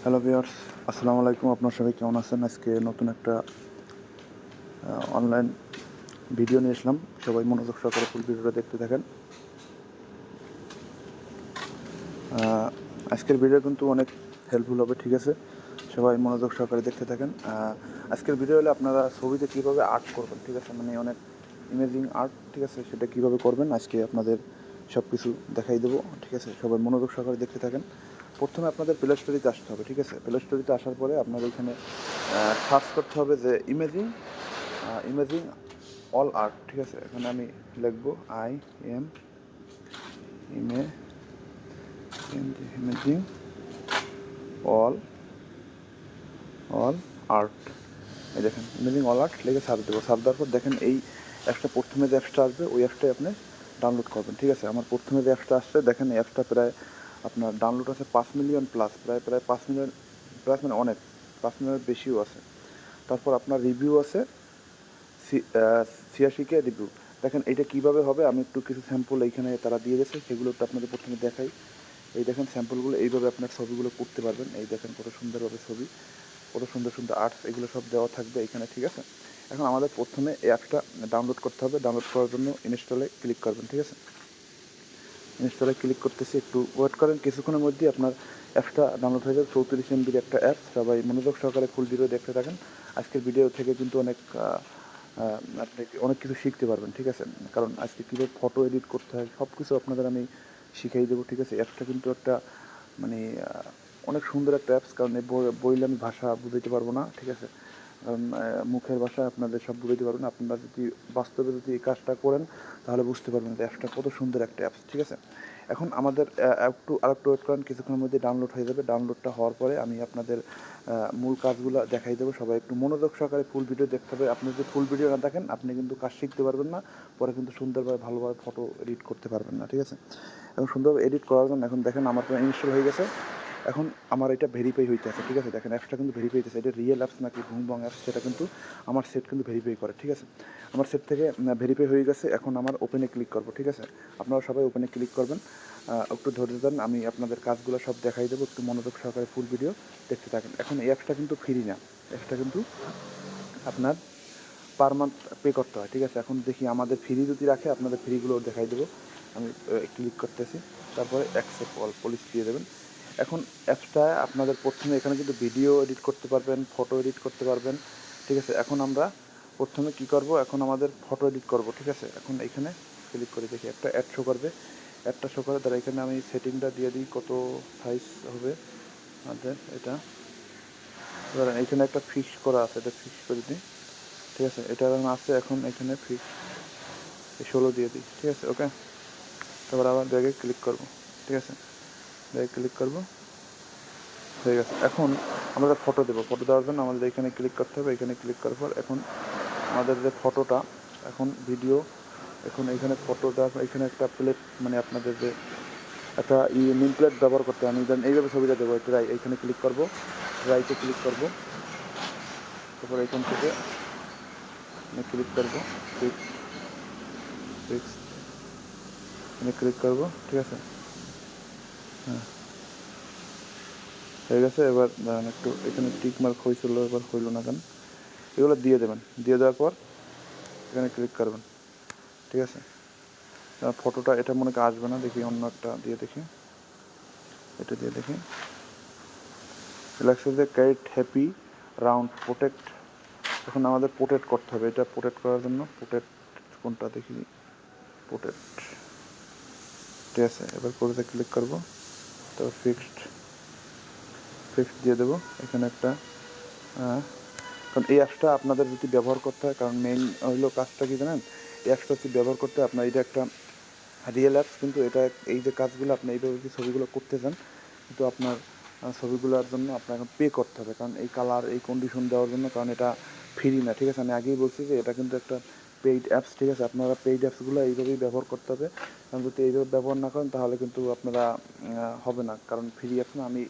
Hello viewers, আসসালামু আলাইকুম। আপনারা সবাই কেমন আছেন? আজকে নতুন একটা অনলাইন ভিডিও নিয়ে আসলাম। সবাই মনোযোগ সহকারে ফুল ভিডিওটা দেখতে থাকেন। আজকের ভিডিও কিন্তু অনেক হেল্পফুল হবে, ঠিক আছে? সবাই মনোযোগ সহকারে দেখতে থাকেন। আজকের ভিডিও হলে আপনারা ছবিতে কীভাবে আর্ট করবেন, ঠিক আছে? মানে অনেক ইমেজিং আর্ট, ঠিক আছে? সেটা কীভাবে করবেন আজকে আপনাদের সব কিছু দেখাই দেবো, ঠিক আছে? সবাই মনোযোগ সহকারে দেখতে থাকেন। প্রথমে আপনাদের প্লে স্টোরিতে আসতে হবে, ঠিক আছে? প্লে স্টোরিতে আসার পরে আপনার ওইখানে সার্চ করতে হবে যে ইমেজিং অল আর্ট, ঠিক আছে? এখানে আমি লিখবো IM ইমেজিং অল আর্ট। এই দেখেন ইমেজিং অল আর্ট লিখে সার্চ দেবো। সার্চ দেওয়ার পর দেখেন এই অ্যাপসটা প্রথমে যে অ্যাপসটা আসবে ওই অ্যাপটাই আপনি ডাউনলোড করবেন, ঠিক আছে? আমার প্রথমে যে অ্যাপসটা আসছে দেখেন এই অ্যাপসটা প্রায় আপনার ডাউনলোড আছে 5 মিলিয়ন প্লাস, প্রায় 5 মিলিয়ন প্লাস, মানে অনেক 5 মিলিয়নের বেশিও আছে। তারপর আপনার রিভিউ আছে 86K রিভিউ। দেখেন এটা কীভাবে হবে আমি একটু কিছু স্যাম্পল এইখানে তারা দিয়ে গেছে, সেগুলো একটু আপনাদের প্রথমে দেখাই। এই দেখেন স্যাম্পলগুলো, এইভাবে আপনার ছবিগুলো করতে পারবেন। এই দেখেন কত সুন্দরভাবে ছবি, কত সুন্দর সুন্দর আর্টস, এগুলো সব দেওয়া থাকবে এখানে, ঠিক আছে? এখন আমাদের প্রথমে এই অ্যাপসটা ডাউনলোড করতে হবে। ডাউনলোড করার জন্য ইনস্টলে ক্লিক করবেন, ঠিক আছে? ইনস্টলে ক্লিক করতেছি, একটু ওয়েট করেন। কিছুক্ষণের মধ্যেই আপনার অ্যাপসটা ডাউনলোড হয়ে যাবে। 34 MB একটা অ্যাপ। সবাই মনোযোগ সহকারে ফুল ভিডিও দেখতে থাকেন। আজকের ভিডিও থেকে কিন্তু আপনি অনেক কিছু শিখতে পারবেন, ঠিক আছে? কারণ আজকে কীভাবে ফটো এডিট করতে হয় সব কিছু আপনাদের আমি শিখিয়ে দেবো, ঠিক আছে? অ্যাপসটা কিন্তু একটা মানে অনেক সুন্দর একটা অ্যাপস, কারণ এই বইলে আমি ভাষা বুঝাইতে পারবো না, ঠিক আছে? কারণ মুখের ভাষায় আপনাদের সব বুঝাইতে পারবেন। আপনারা যদি বাস্তবে যদি এই কাজটা করেন তাহলে বুঝতে পারবেন যে অ্যাপসটা কত সুন্দর একটা অ্যাপস, ঠিক আছে? এখন আমাদের আরেকটু ওয়েট করেন, কিছুক্ষণের মধ্যে ডাউনলোড হয়ে যাবে। ডাউনলোডটা হওয়ার পরে আমি আপনাদের মূল কাজগুলো দেখাই দেবো। সবাই একটু মনোযোগ সহকারে ফুল ভিডিও দেখতে হবে। আপনি যদি ফুল ভিডিও না দেখেন আপনি কিন্তু কাজ শিখতে পারবেন না, পরে কিন্তু সুন্দরভাবে ভালোভাবে ফটো এডিট করতে পারবেন না, ঠিক আছে? এবং সুন্দরভাবে এডিট করার জন্য এখন দেখেন আমার পুরো ইনস্টল হয়ে গেছে। এখন আমার এটা ভেরিফাই হইতে আছে, ঠিক আছে? দেখেন অ্যাপসটা কিন্তু ভেরিফাই হইতেছে। এটা রিয়েল অ্যাপস নাকি ভুং অ্যাপস সেটা কিন্তু আমার সেট কিন্তু ভেরিফাই করে, ঠিক আছে? আমার সেট থেকে ভেরিফাই হয়ে গেছে। এখন আমার ওপেনে ক্লিক করবো, ঠিক আছে? আপনারা সবাই ওপেনে ক্লিক করবেন। একটু ধৈর্য ধরেন, আমি আপনাদের কাজগুলো সব দেখাই দেবো। একটু মনোযোগ সহকারে ফুল ভিডিও দেখতে থাকেন। এখন এই অ্যাপসটা কিন্তু ফ্রি না, অ্যাপসটা কিন্তু আপনার পার মান্থ পে করতে হয়, ঠিক আছে? এখন দেখি আমাদের ফ্রি যদি রাখে আপনাদের ফ্রিগুলো দেখাই দেবো। আমি ক্লিক করতেছি, তারপরে অ্যাকসেপ্ট অল পলিসি দিয়ে দেবেন। এখন অ্যাপসটা আপনাদের প্রথমে এখানে কিন্তু ভিডিও এডিট করতে পারবেন, ফটো এডিট করতে পারবেন, ঠিক আছে? এখন আমরা প্রথমে কী করব, এখন আমাদের ফটো এডিট করব, ঠিক আছে? এখন এইখানে ক্লিক করে দেখি একটা অ্যাড শো করবে। অ্যাডটা শো করে তারা এখানে আমি সেটিংটা দিয়ে দিই কত সাইজ হবে আমাদের এটা। ধরেন এইখানে একটা ফিক্স করা আছে, এটা ফিক্স করে দিই, ঠিক আছে? এটা আছে, এখন এখানে ফিক্স 16 দিয়ে দিই, ঠিক আছে? ওকে, তারপর আবার ব্যাগে ক্লিক করব, ঠিক আছে? ব্যাগে ক্লিক করব, হয়ে গেছে। এখন আমরা ফটো দেবো। ফটো দেওয়ার জন্য আমাদের এখানে ক্লিক করতে হবে। এখানে ক্লিক করার পর এখন আমাদের যে ফটোটা, এখন ভিডিও, এখন এখানে ফটো দেওয়ার পর এখানে একটা প্লেট, মানে আপনাদের যে একটা নেম প্লেট ব্যবহার করতে হয়। আমি ধরেন এইভাবে ছবিটা দেবো, ট্রাই, এইখানে ক্লিক করব, ট্রাইতে ক্লিক করব, তারপর এখান থেকে ক্লিক করব, ফিক্স এখানে ক্লিক করব, ঠিক আছে? হ্যাঁ, হয়ে গেছে। এবার একটু এখানে টিক মার্ক হয়েছিল, এবার হইল না কেন, এগুলো দিয়ে দেবেন। দিয়ে দেওয়ার পর এখানে ক্লিক করবেন, ঠিক আছে? ফটোটা এটা মনে হয় আসবে না, দেখি অন্য একটা দিয়ে দেখি, এটা দিয়ে দেখি। লাগছে যে ক্যারেট হ্যাপি রাউন্ড প্রোটেক্ট। এখন আমাদের প্রোটেক্ট করতে হবে। এটা প্রোটেক্ট করার জন্য প্রোটেক্ট কোনটা দেখি, প্রোটেক্ট, ঠিক আছে? এবার প্রোটেক্টে ক্লিক করব, তারপর ফিক্সড দিয়ে দেবো। এখানে একটা কারণ এই অ্যাপসটা আপনাদের যদি ব্যবহার করতে হয়, কারণ মেইন হইলো কাজটা কি জানেন, এই অ্যাপসটা যদি ব্যবহার করতে হয় আপনার, এটা একটা রিয়েল অ্যাপস, কিন্তু এটা এই যে কাজগুলো আপনি এইভাবে যদি ছবিগুলো করতে চান, কিন্তু আপনার ছবিগুলোর জন্য আপনার এখন পে করতে হবে, কারণ এই কালার এই কন্ডিশন দেওয়ার জন্য, কারণ এটা ফ্রি না, ঠিক আছে? আমি আগেই বলছি যে এটা কিন্তু একটা পেইড অ্যাপস, ঠিক আছে? আপনারা পেইড অ্যাপসগুলো এইভাবেই ব্যবহার করতে হবে। কারণ যদি এইভাবে ব্যবহার না করেন তাহলে কিন্তু আপনারা হবে না, কারণ ফ্রি অ্যাপস না। আমি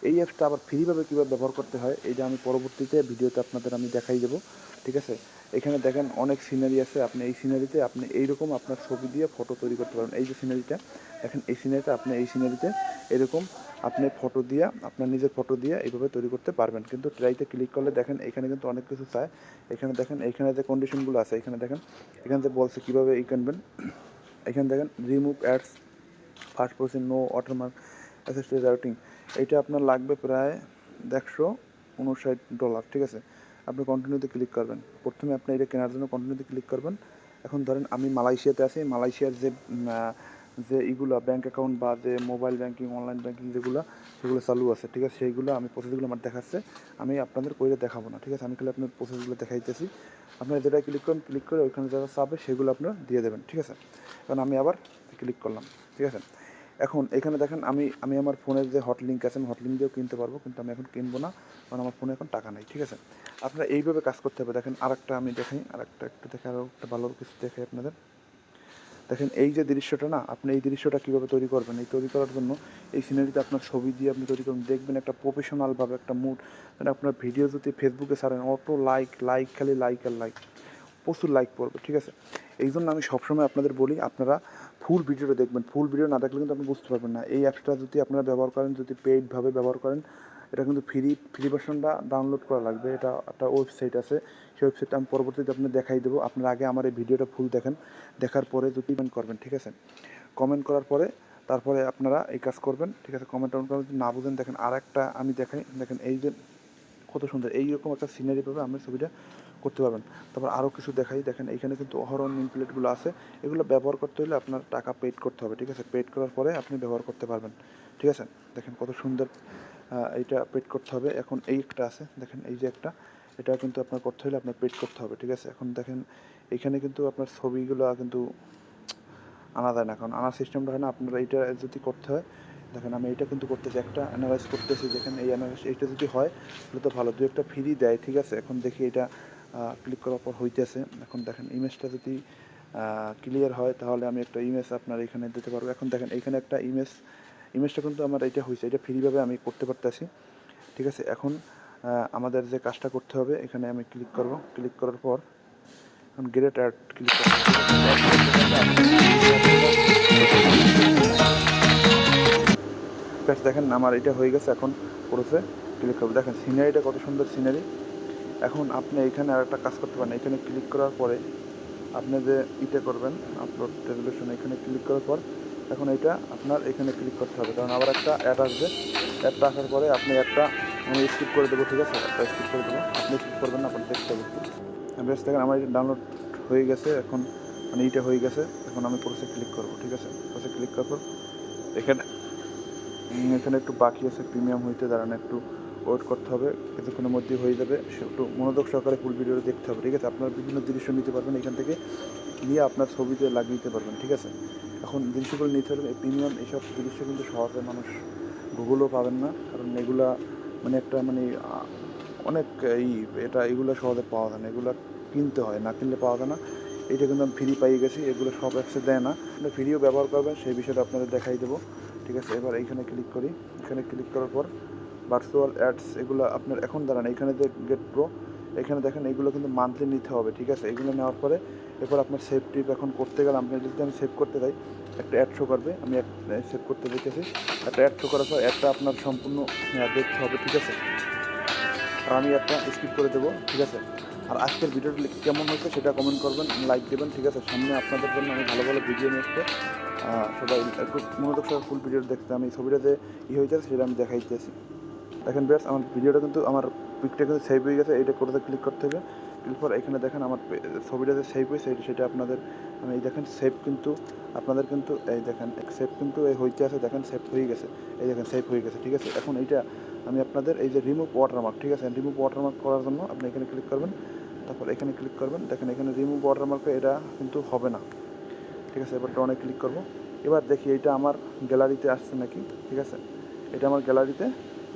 এই অ্যাপসটা আবার ফ্রিভাবে কীভাবে ব্যবহার করতে হয় এইটা আমি পরবর্তীতে ভিডিওতে আপনাদের আমি দেখাই দেবো, ঠিক আছে? এখানে দেখেন অনেক সিনারি আছে, আপনি এই সিনারিতে আপনি এইরকম আপনার ছবি দিয়ে ফটো তৈরি করতে পারবেন। এই যে সিনারিটা দেখেন, এই সিনারিটা আপনি এই সিনারিতে এরকম আপনি ফটো দিয়ে আপনার নিজের ফটো দিয়ে এইভাবে তৈরি করতে পারবেন। কিন্তু ট্রাইতে ক্লিক করলে দেখেন এখানে কিন্তু অনেক কিছু চায়। এখানে দেখেন এইখানে যে কন্ডিশনগুলো আছে, এখানে দেখেন এখানে যে বলছে কীভাবে ই কিনবেন। এখানে দেখেন remove ads, first person, no watermark, assisted routing. এইটা আপনার লাগবে প্রায় $159, ঠিক আছে। আপনি কন্টিনিউতে ক্লিক করবেন। প্রথমে আপনি এটা কেনার জন্য কন্টিনিউতে ক্লিক করবেন। এখন ধরেন আমি মালয়েশিয়াতে আছি, মালয়েশিয়ার যে যে ইগুলো ব্যাঙ্ক অ্যাকাউন্ট বা যে মোবাইল ব্যাঙ্কিং, অনলাইন ব্যাঙ্কিং যেগুলো সেগুলো চালু আছে, ঠিক আছে। সেইগুলো আমি প্রসেসগুলো আমার দেখাচ্ছে, আমি আপনাদের করে দেখাবো না, ঠিক আছে। আমি খালি আপনার প্রসেসগুলো দেখাইতেছি। আপনারা যেটা ক্লিক করেন, ক্লিক করে ওইখানে যারা চাবে সেগুলো আপনারা দিয়ে দেবেন, ঠিক আছে। কারণ আমি আবার ক্লিক করলাম, ঠিক আছে। এখন এখানে দেখেন আমি আমার ফোনের যে হট লিঙ্ক আছে, আমি হট লিঙ্ক দিয়েও কিনতে পারবো, কিন্তু আমি এখন কিনবো না, কারণ আমার ফোনে এখন টাকা নেই, ঠিক আছে। আপনারা এইভাবে কাজ করতে হবে। দেখেন আরেকটা আমি দেখাই, আরেকটা একটু দেখে আরও একটা ভালো কিছু দেখাই আপনাদের। দেখেন এই যে দৃশ্যটা না, আপনি এই দৃশ্যটা কীভাবে তৈরি করবেন, এই তৈরি করার জন্য এই সিনারিতে আপনার ছবি দিয়ে আপনি তৈরি করবেন, দেখবেন একটা প্রফেশনালভাবে একটা মুড। মানে আপনার ভিডিও যদি ফেসবুকে ছাড়েন, অটো লাইক খালি লাইক আর লাইক, প্রচুর লাইক পড়বে, ঠিক আছে। এই জন্য আমি সবসময় আপনাদের বলি আপনারা ফুল ভিডিওটা দেখবেন। ফুল ভিডিও না দেখলে কিন্তু আপনি বুঝতে পারবেন না। এই অ্যাপসটা যদি আপনারা ব্যবহার করেন, যদি পেইডভাবে ব্যবহার করেন, এটা কিন্তু ফ্রি ভার্সনটা ডাউনলোড করা লাগবে। এটা একটা ওয়েবসাইট আছে, সেই ওয়েবসাইটটা আমি পরবর্তীতে আপনাদের দেখাই দেবো। আপনারা আগে আমার এই ভিডিওটা ফুল দেখেন, দেখার পরে যদি কমেন্ট করবেন, ঠিক আছে। কমেন্ট করার পরে তারপরে আপনারা এই কাজ করবেন, ঠিক আছে। কমেন্ট করে যদি না বুঝেন, দেখেন আর একটা আমি দেখাই। দেখেন এই যে কত সুন্দর এইরকম একটা সিনারি পাবে, আপনি ছবিটা করতে পারবেন। তারপর আরও কিছু দেখাই। দেখেন এইখানে কিন্তু অহরহ নেম প্লেটগুলো আছে, এগুলো ব্যবহার করতে হলে আপনার টাকা পেড করতে হবে, ঠিক আছে। পেড করার পরে আপনি ব্যবহার করতে পারবেন, ঠিক আছে। দেখেন কত সুন্দর, এইটা পেড করতে হবে। এখন এই একটা আছে, দেখেন এই যে একটা, এটা কিন্তু আপনার করতে হলে আপনার পেড করতে হবে, ঠিক আছে। এখন দেখেন এইখানে কিন্তু আপনার ছবিগুলো কিন্তু আনা যায় না, কারণ আনার সিস্টেমটা হয় না। আপনারা এইটা যদি করতে হয়, দেখেন আমি এইটা কিন্তু করতেছি, একটা অ্যানালাইজ করতেছি। দেখেন এই অ্যানালাইজ এইটা যদি হয় তাহলে তো ভালো, দু একটা ফ্রি দেয়, ঠিক আছে। এখন দেখি এটা ক্লিক করার পর হইতেছে। এখন দেখেন ইমেজটা যদি ক্লিয়ার হয় তাহলে আমি একটা ইমেজ আপনার এখানে দিতে পারবো। এখন দেখেন এইখানে একটা ইমেজটা কিন্তু আমার এইটা হয়েছে, এটা ফ্রিভাবে আমি করতে পারতেছি, ঠিক আছে। এখন আমাদের যে কাজটা করতে হবে, এখানে আমি ক্লিক করব। ক্লিক করার পর এখন গ্রেট অ্যাড ক্লিক করব। দেখেন আমার এটা হয়ে গেছে। এখন পুরোসে ক্লিক করবো। দেখেন সিনারিটা কত সুন্দর সিনারি। এখন আপনি এখানে আর একটা কাজ করতে পারেন। এখানে ক্লিক করার পরে আপনি যে ইটা করবেন, আপলোড রেজুলেশন, এখানে ক্লিক করার পর এখন এটা আপনার এখানে ক্লিক করতে হবে, কারণ আবার একটা অ্যাড আসবে। অ্যাডটা আসার পরে আপনি একটা আমি স্কিপ করে দেবো, ঠিক আছে। একটা স্কিপ করে দেবো, আপনি স্কিপ করবেন না, আপনার দেখতে হবে। বেশ, দেখেন আমার এটা ডাউনলোড হয়ে গেছে। এখন মানে এইটা হয়ে গেছে। এখন আমি প্রসে ক্লিক করবো, ঠিক আছে। প্রসে ক্লিক করার পর এখানে এখানে একটু বাকি আছে প্রিমিয়াম হইতে, দাঁড়ান একটু ওয়েট করতে হবে, কিছুক্ষণের মধ্যেই হয়ে যাবে। সে একটু মনোযোগ সহকারে ফুল ভিডিওটা দেখতে হবে, ঠিক আছে। আপনার বিভিন্ন দৃশ্য নিতে পারবেন, এখান থেকে নিয়ে আপনার ছবিতে লাগিয়ে দিতে পারবেন, ঠিক আছে। এখন দৃশ্যগুলো নিতে হলে প্রিমিয়াম এইসব দৃশ্য কিন্তু সহজে মানুষ গুগলও পাবেন না, কারণ এগুলা মানে একটা মানে অনেক এগুলো সহজে পাওয়া যায় না, এগুলো কিনতে হয়, না কিনলে পাওয়া যায় না। এইটা কিন্তু আমি ফ্রি পাই গেছি, এগুলো সব অ্যাপসে দেয় না। আপনি ফ্রিও ব্যবহার করবেন, সেই বিষয়টা আপনাদের দেখাই দেবো, ঠিক আছে। এবার এইখানে ক্লিক করি। এখানে ক্লিক করার পর ভার্চুয়াল অ্যাডস, এগুলো আপনার এখন দাঁড়ান এখানে যে গেট প্রো, এখানে দেখেন এগুলো কিন্তু মান্থলি নিতে হবে, ঠিক আছে। এগুলো নেওয়ার পরে এরপর আপনার সেভ টিপ এখন করতে গেলে আপনি যদি আমি সেভ করতে যাই, একটা অ্যাড শো করবে। আমি সেভ করতে দেখেছি, একটা অ্যাড শো করার পর অ্যাডটা আপনার সম্পূর্ণ দেখতে হবে, ঠিক আছে। আর আমি একটা স্কিপ করে দেবো, ঠিক আছে। আর আজকের ভিডিওটি কেমন হয়েছে সেটা কমেন্ট করবেন, লাইক দেবেন, ঠিক আছে। সামনে আপনাদের জন্য আমি ভালো ভালো ভিডিও নিয়ে আসবো। সবাই একটু মনোযোগ সহ ফুল ভিডিও দেখতে, আমি ছবিটা যে হয়ে যাচ্ছে সেটা আমি দেখাইতেছি। দেখেন বেশ, আমার ভিডিওটা কিন্তু আমার পিকটা কিন্তু সেভ হয়ে গেছে। এইটা করতে ক্লিক করতে হবে। ক্লিক করে এখানে দেখেন আমার ছবিটা যে সেভ হয়েছে সেটা আপনাদের আমি এই দেখেন সেভ কিন্তু আপনাদের কিন্তু এই দেখেন সেভ কিন্তু এই হইতে আছে, দেখেন সেভ হয়ে গেছে, এই দেখেন সেভ হয়ে গেছে, ঠিক আছে। এখন এইটা আমি আপনাদের এই যে রিমুভ ওয়াটারমার্ক, ঠিক আছে। রিমুভ ওয়াটারমার্ক করার জন্য আপনি এখানে ক্লিক করবেন, তারপর এখানে ক্লিক করবেন। দেখেন এখানে রিমুভ ওয়াটারমার্কে এটা কিন্তু হবে না, ঠিক আছে। এবার ডনে ক্লিক করব। এবার দেখি এটা আমার গ্যালারিতে আসছে নাকি, ঠিক আছে। এটা আমার গ্যালারিতে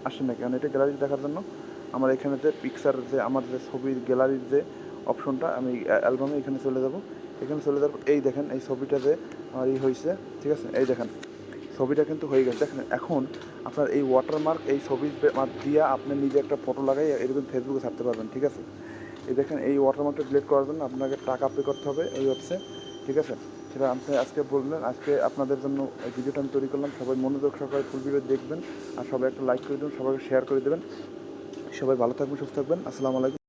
আসে নাকি, কারণ এটা গ্যালারি দেখার জন্য আমার এখানে যে পিকচার যে আমার যে ছবির গ্যালারির যে অপশনটা, আমি অ্যালবামে এখানে চলে যাব। এখানে চলে যাওয়ার এই দেখেন এই ছবিটা যে আমার হয়েছে, ঠিক আছে। এই দেখেন ছবিটা কিন্তু হয়ে গেছে। দেখেন এখন আপনার এই ওয়াটারমার্ক এই ছবির দিয়ে আপনি নিজে একটা ফটো লাগাই এরকম ফেসবুকে ছাড়তে পারবেন, ঠিক আছে। এই দেখেন এই ওয়াটারমার্কটা ডিলিট করার জন্য আপনাকে টাকা পে করতে হবে ওই অ্যাপসে, ঠিক আছে? সেটা আপনি আজকে বললেন, আজকে আপনাদের জন্য এই ভিডিওটা আমি তৈরি করলাম। সবাই মনোযোগ সহকারে ফুল ভিডিও দেখবেন আর সবাই একটা লাইক করে দেবেন, সবাইকে শেয়ার করে দেবেন। সবাই ভালো থাকবেন, সুস্থ থাকবেন। আসসালামু আলাইকুম।